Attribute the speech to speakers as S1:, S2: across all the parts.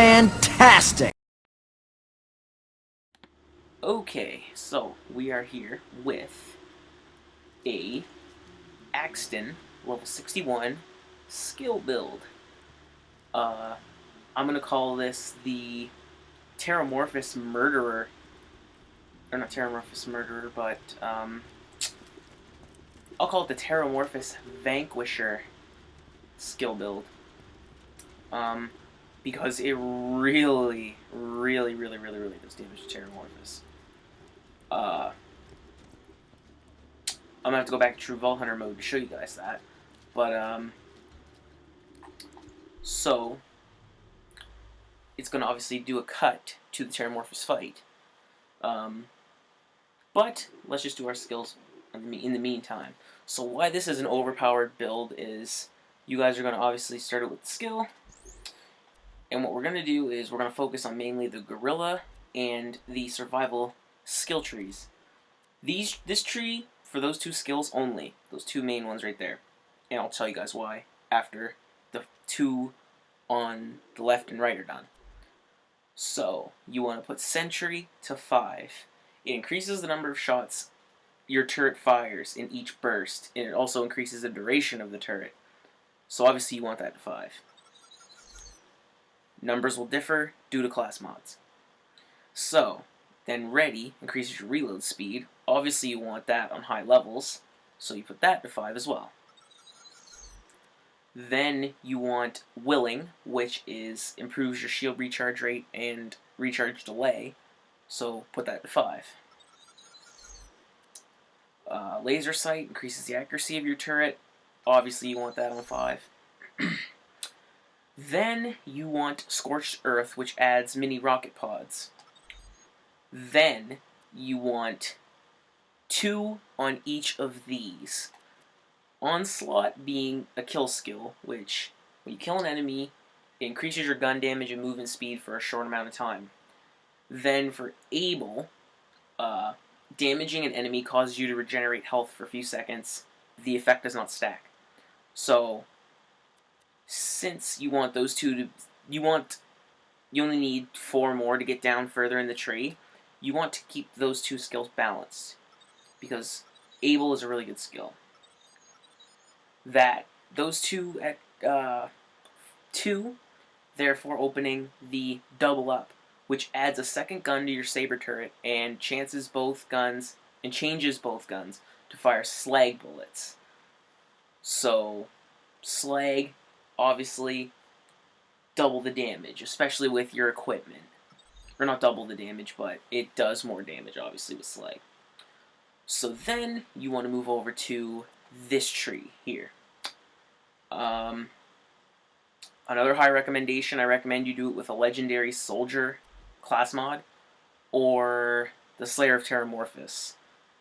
S1: Fantastic!
S2: Okay, so we are here with a Axton level 61 skill build. I'm gonna call this the Terramorphous Murderer, or not Terramorphous Murderer, but I'll call it the Terramorphous Vanquisher skill build. Because it really does damage to Terramorphous. I'm gonna have to go back to True Vault Hunter mode to show you guys that. But, so, it's gonna obviously do a cut to the Terramorphous fight. But, let's just do our skills in the meantime. So why this is an overpowered build is, you guys are gonna obviously start it with the skill, and what we're gonna do is we're gonna focus on mainly the Gorilla and the Survival skill trees. This tree, for those two skills only, those two main ones right there, and I'll tell you guys why after the two on the left and right are done. So, you want to put Sentry to 5. It increases the number of shots your turret fires in each burst, and it also increases the duration of the turret. So obviously you want that to 5. Numbers will differ due to class mods. So, then Ready increases your reload speed. Obviously you want that on high levels, so you put that to 5 as well. Then you want Willing, which improves your shield recharge rate and recharge delay, so put that to 5. Laser Sight increases the accuracy of your turret. Obviously you want that on 5. Then you want Scorched Earth, which adds mini rocket pods. Then you want 2 on each of these. Onslaught being a kill skill, which when you kill an enemy, it increases your gun damage and movement speed for a short amount of time. Then for Able, damaging an enemy causes you to regenerate health for a few seconds. The effect does not stack. So, since you want those two to... You only need 4 more to get down further in the tree. You want to keep those two skills balanced, because Able is a really good skill. Those two at 2, therefore opening the double up, which adds a second gun to your saber turret and changes both guns to fire slag bullets. So, slag, obviously, double the damage, especially with your equipment. Or not double the damage, but it does more damage, obviously, with slag. So then, you want to move over to this tree here. Another high recommendation, I recommend you do it with a Legendary Soldier class mod, or the Slayer of Terramorphous,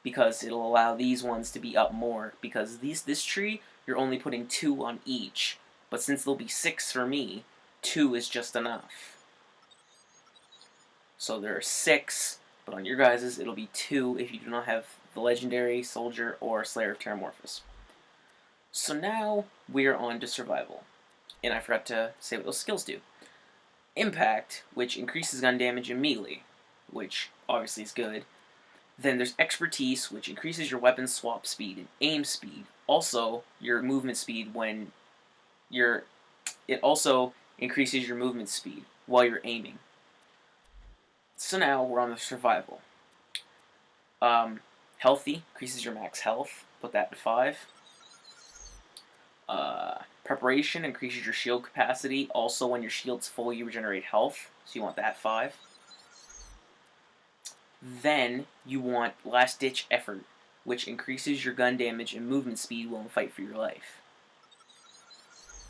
S2: because it'll allow these ones to be up more, because this tree, you're only putting 2 on each, but since there'll be 6 for me, 2 is just enough. So there are 6, but on your guys's, it'll be 2 if you do not have the Legendary Soldier or Slayer of Terramorphous. So now, we're on to Survival. And I forgot to say what those skills do. Impact, which increases gun damage and melee, which obviously is good. Then there's Expertise, which increases your weapon swap speed and aim speed. Also, your movement speed when it also increases your movement speed while you're aiming. So now, we're on the Survival. Healthy, increases your max health. Put that to 5. Preparation increases your shield capacity. Also, when your shield's full, you regenerate health, so you want that 5. Then, you want Last Ditch Effort, which increases your gun damage and movement speed while in fight for your life.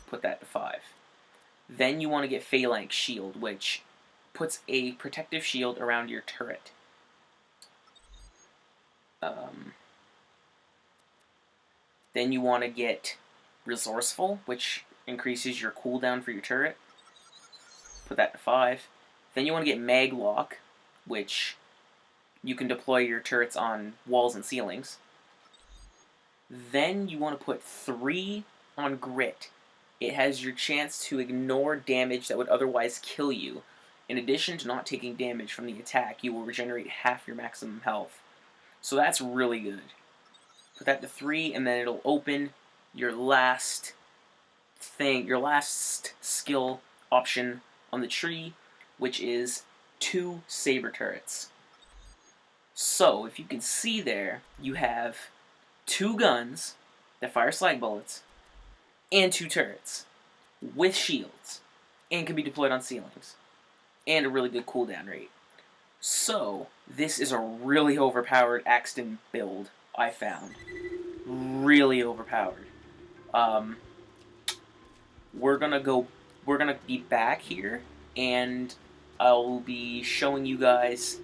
S2: Put that to 5. Then you want to get Phalanx Shield, which puts a protective shield around your turret. Then you want to get Resourceful, which increases your cooldown for your turret. Put that to 5. Then you want to get Maglock, which you can deploy your turrets on walls and ceilings. Then you want to put 3 on Grit, It has your chance to ignore damage that would otherwise kill you. In addition to not taking damage from the attack, you will regenerate half your maximum health. So that's really good. Put that to 3, and then it'll open your last skill option on the tree, which is 2 saber turrets. So, if you can see there, you have 2 guns that fire slag bullets, and 2 turrets, with shields, and can be deployed on ceilings, and a really good cooldown rate. So, this is a really overpowered Axton build, I found. Really overpowered. We're gonna be back here, and I'll be showing you guys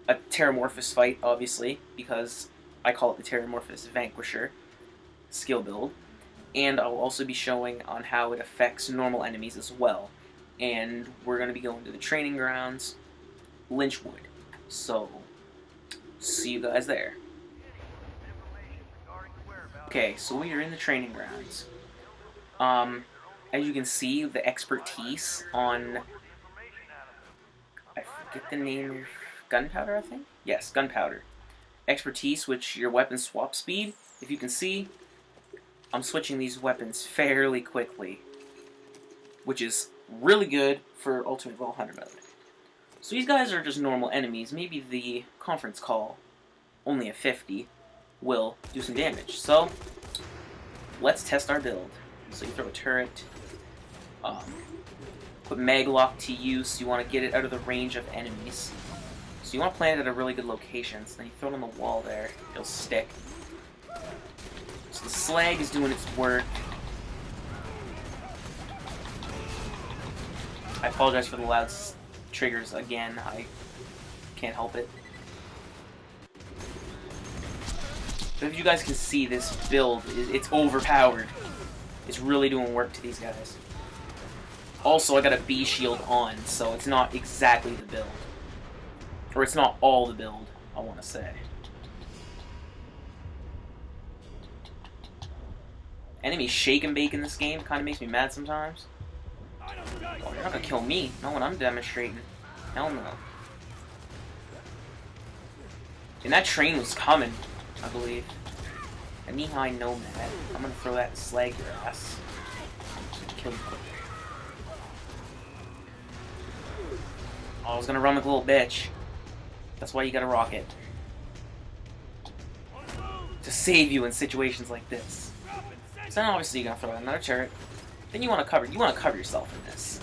S2: a Terramorphous fight, obviously, because I call it the Terramorphous Vanquisher skill build. And I'll also be showing on how it affects normal enemies as well. And we're going to be going to the training grounds, Lynchwood. So, see you guys there. Okay, so we are in the training grounds. As you can see, the expertise on... I forget the name of... Gunpowder, I think? Yes, Gunpowder. Expertise, which your weapon swap speed. If you can see, I'm switching these weapons fairly quickly, which is really good for Ultimate Vault Hunter mode. So these guys are just normal enemies. Maybe the conference call, only a 50, will do some damage. So, let's test our build. So you throw a turret, put Maglock to use, you want to get it out of the range of enemies. So you want to plant it at a really good location, so then you throw it on the wall there, it'll stick. So the slag is doing its work. I apologize for the loud triggers again, I can't help it. But if you guys can see, this build, it's overpowered. It's really doing work to these guys. Also, I got a B shield on, so it's not exactly the build. Or it's not all the build, I want to say. Enemies shake and bake in this game kind of makes me mad sometimes. Oh, you're not gonna kill me. Not when I'm demonstrating. Hell no. And that train was coming, I believe. A knee-high nomad. I'm gonna throw that and slag your ass. Kill you quick. Oh, I was gonna run like a little bitch. That's why you got a rocket. To save you in situations like this. So then obviously you're gonna throw out another turret. Then you wanna cover yourself in this.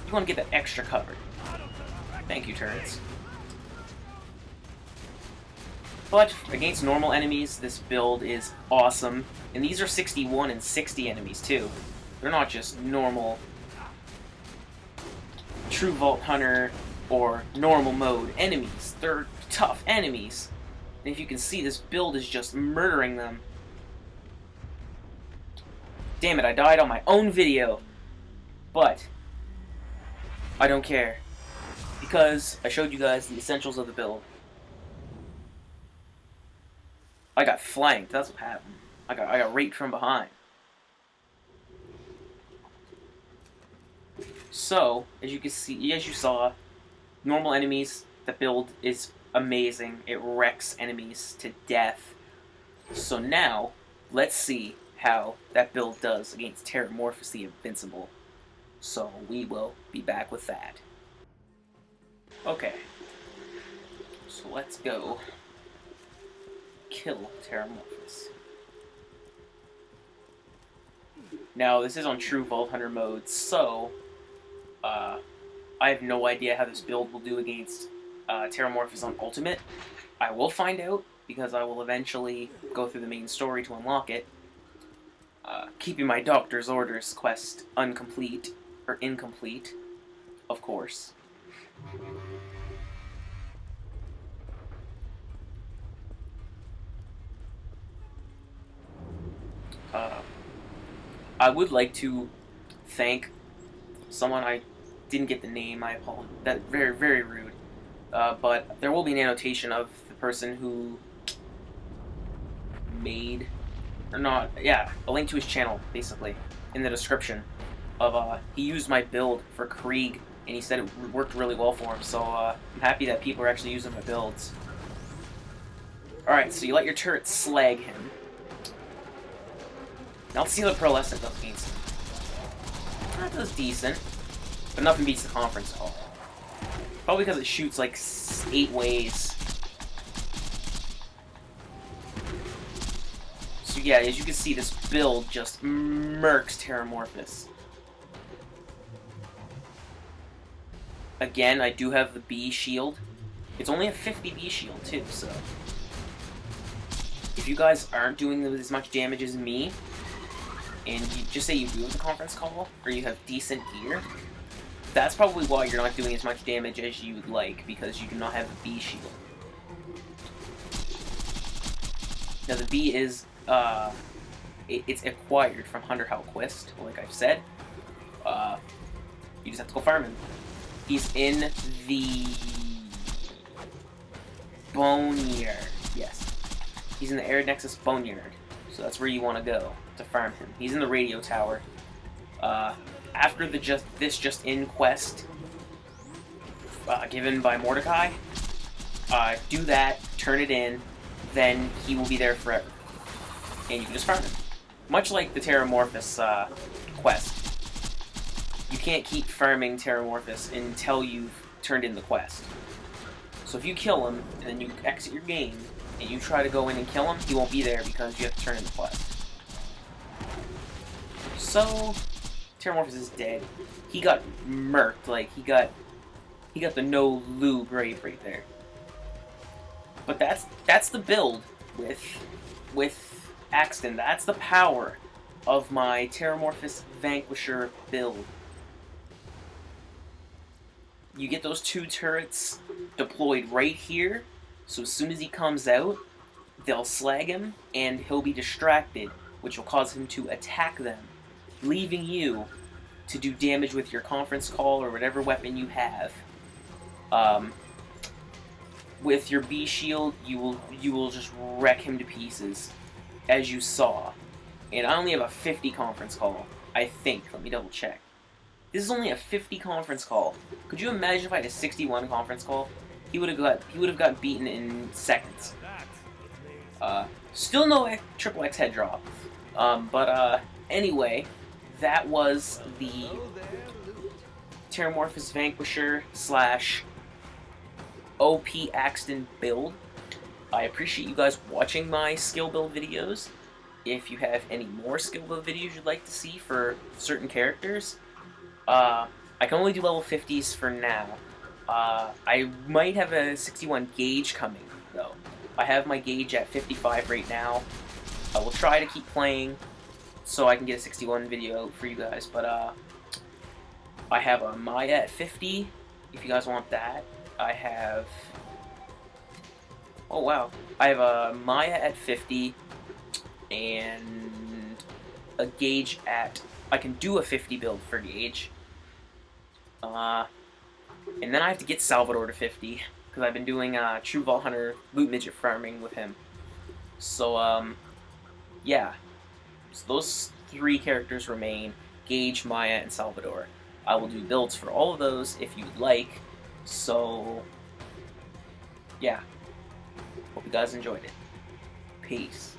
S2: You wanna get that extra cover. Thank you, turrets. But against normal enemies, this build is awesome. And these are 61 and 60 enemies too. They're not just normal True Vault Hunter or normal mode enemies. They're tough enemies. And if you can see, this build is just murdering them. Damn it, I died on my own video. But I don't care. Because I showed you guys the essentials of the build. I got flanked, that's what happened. I got raped from behind. So, as you can see, as you saw, normal enemies, the build is amazing. It wrecks enemies to death. So now, let's see how that build does against Terramorphous the Invincible. So we will be back with that. Okay. So let's go kill Terramorphous. Now, this is on True Vault Hunter mode, so I have no idea how this build will do against Terramorphous on Ultimate. I will find out, because I will eventually go through the main story to unlock it. Keeping my doctor's orders quest incomplete, of course. I would like to thank someone. I didn't get the name, I apologize. That's very, very rude. But there will be an annotation of the person who made, or not, yeah, a link to his channel, basically, in the description of he used my build for Krieg, and he said it worked really well for him. So I'm happy that people are actually using my builds. All right, so you let your turret slag him. Now let's see how the Pearlescent does against him. That does decent, but nothing beats the conference call. Probably because it shoots like 8 ways. So yeah, as you can see, this build just murks Terramorphous. Again, I do have the B shield. It's only a 50 B shield too, so if you guys aren't doing as much damage as me, and you just say you do have the conference call, or you have decent gear, that's probably why you're not doing as much damage as you'd like, because you do not have the B shield. Now the B is, it's acquired from Hunter Hell Quest, like I've said. You just have to go farm him. He's in the Boneyard, yes. He's in the Arid Nexus Boneyard, so that's where you want to go to farm him. He's in the radio tower. After the Just In quest given by Mordecai, do that, turn it in, then he will be there forever, and you can just farm him. Much like the Terramorphous quest, you can't keep farming Terramorphous until you've turned in the quest. So if you kill him and then you exit your game and you try to go in and kill him, he won't be there because you have to turn in the quest. So Terramorphous is dead. He got murked, like he got the no lube rape right there. But that's the build with Axton. That's the power of my Terramorphous Vanquisher build. You get those 2 turrets deployed right here, so as soon as he comes out, they'll slag him, and he'll be distracted, which will cause him to attack them, leaving you to do damage with your conference call or whatever weapon you have. With your B shield, you will just wreck him to pieces, as you saw. And I only have a 50 conference call, I think. Let me double check. This is only a 50 conference call. Could you imagine if I had a 61 conference call? He would have got beaten in seconds. Still no triple X head drop. Anyway, that was the Terramorphous Vanquisher / OP Axton build. I appreciate you guys watching my skill build videos. If you have any more skill build videos you'd like to see for certain characters, I can only do level 50s for now. I might have a 61 gauge coming, though. I have my gauge at 55 right now. I will try to keep playing so I can get a 61 video out for you guys, but I have a Maya at 50, if you guys want that. I have... Oh, wow. I have a Maya at 50, and a gauge at... I can do a 50 build for gauge. And then I have to get Salvador to 50, because I've been doing True Vault Hunter loot midget farming with him. So, yeah. So those 3 characters remain, Gage, Maya, and Salvador. I will do builds for all of those if you'd like. So, yeah. Hope you guys enjoyed it. Peace.